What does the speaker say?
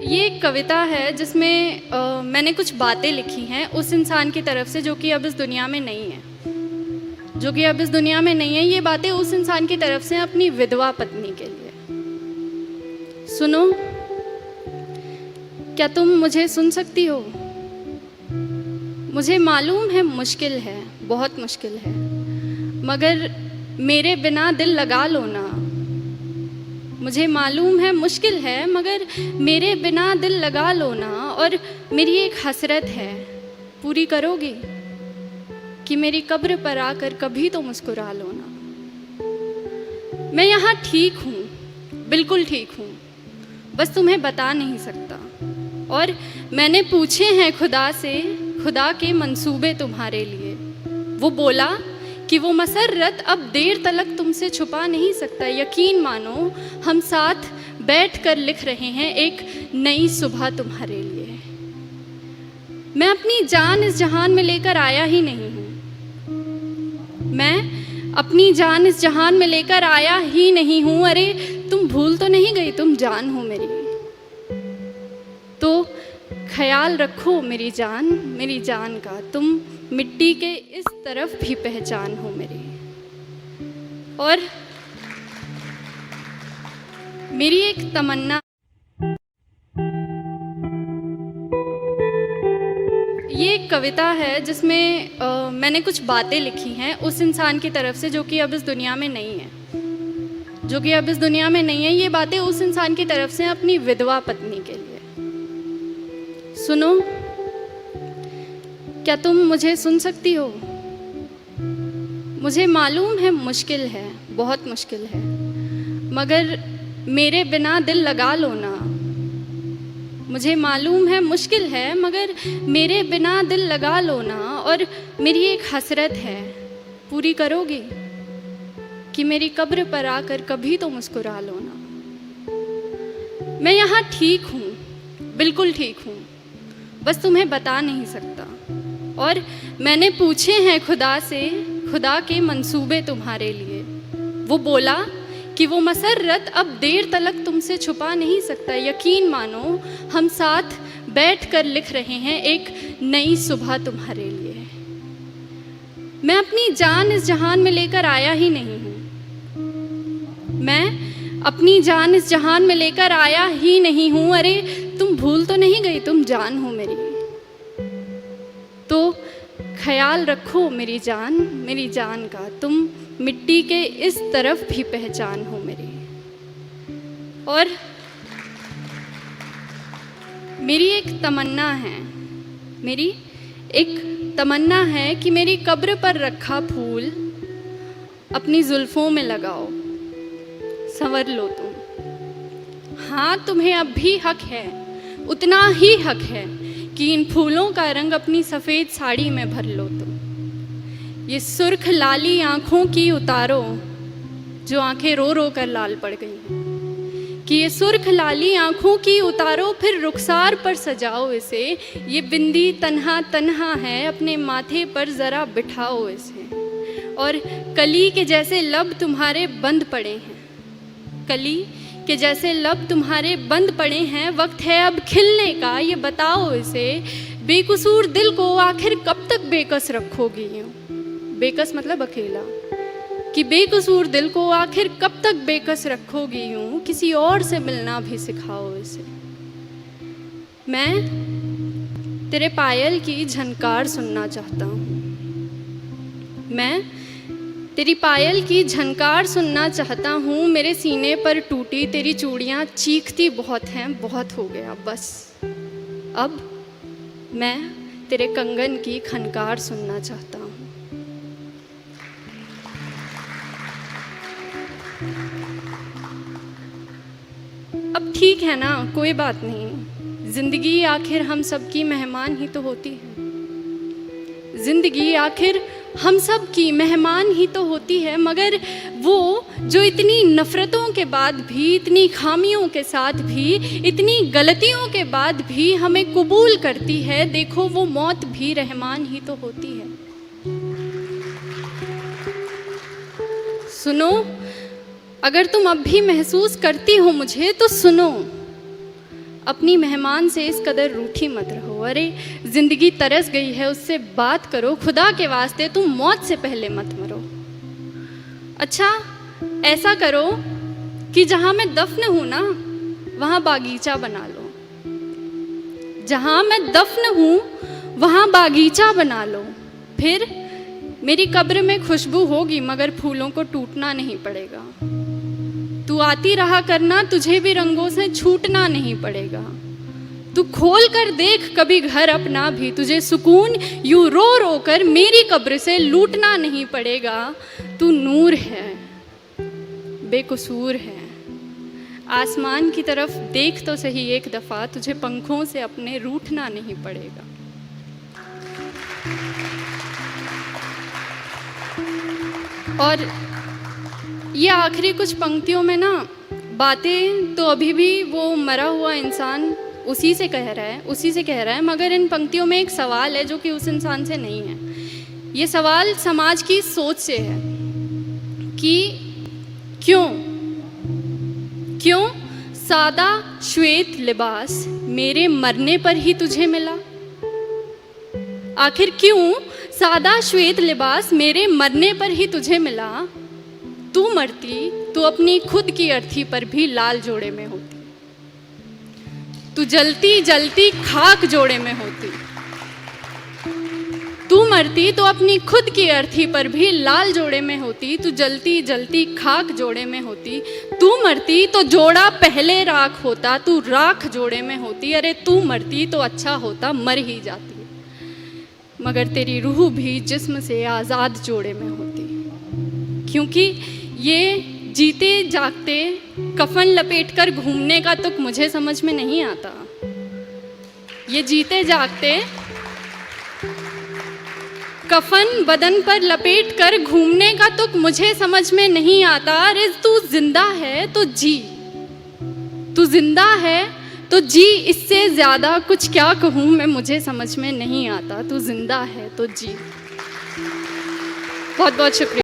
ये एक कविता है जिसमें मैंने कुछ बातें लिखी हैं उस इंसान की तरफ से जो कि अब इस दुनिया में नहीं है। ये बातें उस इंसान की तरफ से अपनी विधवा पत्नी के लिए। सुनो, क्या तुम मुझे सुन सकती हो? मुझे मालूम है मुश्किल है, बहुत मुश्किल है, मगर मेरे बिना दिल लगा लो ना। मुझे मालूम है मुश्किल है, मगर मेरे बिना दिल लगा लो ना। और मेरी एक हसरत है, पूरी करोगे कि मेरी कब्र पर आकर कभी तो मुस्कुरा लो ना। मैं यहाँ ठीक हूँ, बिल्कुल ठीक हूँ, बस तुम्हें बता नहीं सकता। और मैंने पूछे हैं खुदा से, खुदा के मंसूबे तुम्हारे लिए। वो बोला कि वो मसर्रत अब देर तलक तुमसे छुपा नहीं सकता। यकीन मानो, हम साथ बैठकर लिख रहे हैं एक नई सुबह तुम्हारे लिए। मैं अपनी जान इस जहान में लेकर आया ही नहीं हूँ। मैं अपनी जान इस जहान में लेकर आया ही नहीं हूँ। अरे तुम भूल तो नहीं गई, तुम जान हो मेरी। तो ख्याल रखो मेरी जान का। तुम मिट्टी के इस तरफ भी पहचान हो मेरी। और मेरी एक तमन्ना, ये एक कविता है जिसमें मैंने कुछ बातें लिखी हैं उस इंसान की तरफ से जो कि अब इस दुनिया में नहीं है। ये बातें उस इंसान की तरफ से अपनी विधवा पत्नी के लिए। सुनो, क्या तुम मुझे सुन सकती हो? मुझे मालूम है मुश्किल है, बहुत मुश्किल है, मगर मेरे बिना दिल लगा लो ना। मुझे मालूम है मुश्किल है, मगर मेरे बिना दिल लगा लो ना। और मेरी एक हसरत है, पूरी करोगे कि मेरी कब्र पर आकर कभी तो मुस्कुरा लो ना। मैं यहाँ ठीक हूँ, बिल्कुल ठीक हूँ, बस तुम्हें बता नहीं सकता। और मैंने पूछे हैं खुदा से, खुदा के मंसूबे तुम्हारे लिए। वो बोला कि वो मसर्रत अब देर तलक तुमसे छुपा नहीं सकता। यकीन मानो, हम साथ बैठकर लिख रहे हैं एक नई सुबह तुम्हारे लिए। मैं अपनी जान इस जहान में लेकर आया ही नहीं हूँ। अरे तुम भूल तो नहीं गई, तुम जान हो मेरी। तो ख्याल रखो मेरी जान का। तुम मिट्टी के इस तरफ भी पहचान हो मेरी। और मेरी एक तमन्ना है कि मेरी कब्र पर रखा फूल अपनी जुल्फों में लगाओ, संवर लो तुम। हाँ, तुम्हें अब भी हक है, उतना ही हक है कि इन फूलों का रंग अपनी सफ़ेद साड़ी में भर लो तुम। ये सुर्ख लाली आँखों की उतारो, जो आँखें रो रो कर लाल पड़ गई हैं। कि ये सुर्ख लाली आँखों की उतारो, फिर रुखसार पर सजाओ इसे। ये बिंदी तन्हा तन्हा है, अपने माथे पर ज़रा बिठाओ इसे। और कली के जैसे लब तुम्हारे बंद पड़े हैं, वक्त है अब खिलने का, ये बताओ इसे। बेकसूर दिल को आखिर कब तक बेकस रखोगी यूँ? बेकस मतलब अकेला। कि बेकसूर दिल को आखिर कब तक बेकस रखोगी यूँ? किसी और से मिलना भी सिखाओ इसे। मैं तेरे पायल की झनकार सुनना चाहता हूँ। तेरी पायल की झनकार सुनना चाहता हूँ। मेरे सीने पर टूटी तेरी चूड़ियाँ चीखती बहुत हैं, बहुत हो गया बस। अब मैं तेरे कंगन की खनकार सुनना चाहता हूँ। अब ठीक है ना, कोई बात नहीं। ज़िंदगी आखिर हम सब की मेहमान ही तो होती है। मगर वो जो इतनी नफ़रतों के बाद भी, इतनी खामियों के साथ भी, इतनी गलतियों के बाद भी हमें कबूल करती है, देखो वो मौत भी रहमान ही तो होती है। सुनो, अगर तुम अब भी महसूस करती हो मुझे तो सुनो। अपनी मेहमान से इस कदर रूठी मत रहो। अरे ज़िंदगी तरस गई है, उससे बात करो, खुदा के वास्ते तुम मौत से पहले मत मरो। अच्छा ऐसा करो कि जहाँ मैं दफन हूँ ना वहाँ बागीचा बना लो। जहाँ मैं दफन हूँ वहाँ बागीचा बना लो। फिर मेरी कब्र में खुशबू होगी मगर फूलों को टूटना नहीं पड़ेगा। तू आती रहा करना, तुझे भी रंगों से छूटना नहीं पड़ेगा। तू खोल कर देख कभी घर अपना भी, तुझे सुकून यूं रो रो कर मेरी कब्र से लूटना नहीं पड़ेगा। तू नूर है, बेकसूर है। आसमान की तरफ देख तो सही एक दफ़ा, तुझे पंखों से अपने रूठना नहीं पड़ेगा। और ये आखिरी कुछ पंक्तियों में ना बातें तो अभी भी वो मरा हुआ इंसान उसी से कह रहा है, मगर इन पंक्तियों में एक सवाल है जो कि उस इंसान से नहीं है। ये सवाल समाज की सोच से है कि क्यों सादा श्वेत लिबास मेरे मरने पर ही तुझे मिला। आखिर क्यों सादा श्वेत लिबास मेरे मरने पर ही तुझे मिला। तू मरती तो अपनी खुद की अर्थी पर भी लाल जोड़े में होती। तू जलती जलती खाक जोड़े में होती। तू मरती तो अपनी खुद की अर्थी पर भी लाल जोड़े में होती। तू जलती जलती खाक जोड़े में होती। तू मरती तो जोड़ा पहले राख होता। तू राख जोड़े में होती। अरे तू मरती तो अच्छा होता, मर ही जाती, मगर तेरी रूह भी जिस्म से आज़ाद जोड़े में होती। क्योंकि ये जीते जागते कफन लपेटकर घूमने का तुक मुझे समझ में नहीं आता। ये जीते जागते कफन बदन पर लपेट कर घूमने का तुक मुझे समझ में नहीं आता। अरे तू जिंदा है तो जी, तू जिंदा है तो जी, इससे ज़्यादा कुछ क्या कहूँ मैं, मुझे समझ में नहीं आता। तू जिंदा है तो जी। बहुत बहुत शुक्रिया।